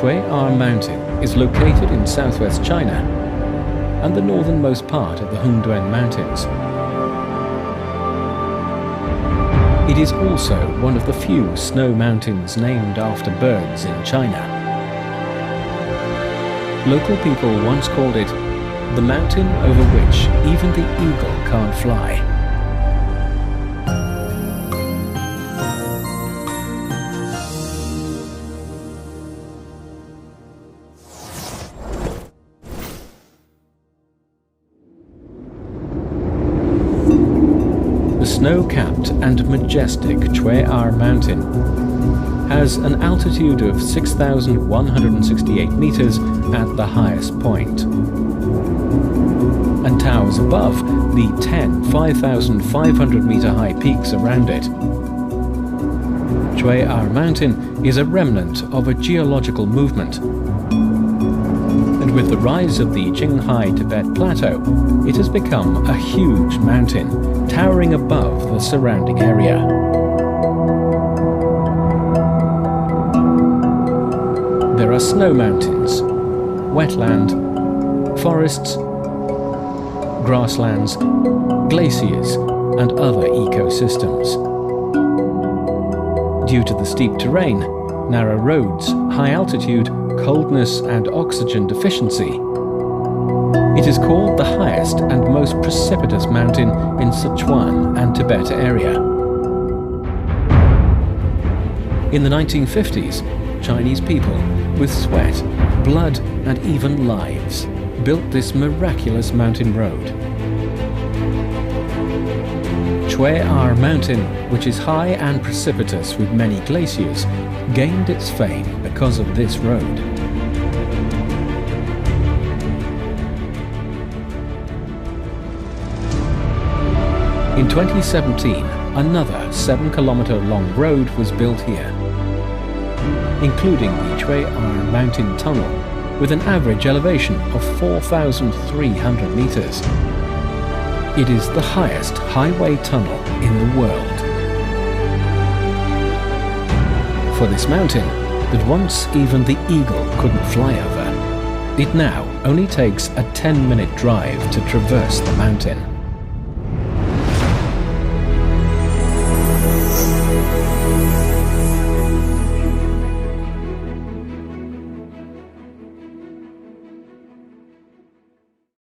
雀儿Mountain is located in southwest China and the northernmost part of the Hongduan Mountains. It is also one of the few snow mountains named after birds in China. Local people once called it the mountain over which even the eagle can't fly. The snow-capped and majestic雀儿Mountain has an altitude of 6,168 meters at the highest point, and towers above the 10 5,500 meter high peaks around it.雀儿Mountain is a remnant of a geological movement, and with the rise of the Qinghai Tibet Plateau, it has become a huge mountain, towering above the surrounding area. There are snow mountains, wetland, forests, grasslands, glaciers, and other ecosystems. Due to the steep terrain, narrow roads, high altitude, coldness, and oxygen deficiency, it is called the highest and most precipitous mountain in Sichuan and Tibet area. In the 1950s, Chinese people, with sweat, blood, and even lives, built this miraculous mountain road.雀儿Mountain, which is high and precipitous with many glaciers, gained its fame because of this road. In 2017, another 7-kilometer-long road was built here, including the雀儿Mountain Tunnel, with an average elevation of 4,300 meters. It is the highest highway tunnel in the world. For this mountain, that once even the eagle couldn't fly over, it now only takes a 10-minute drive to traverse the mountain.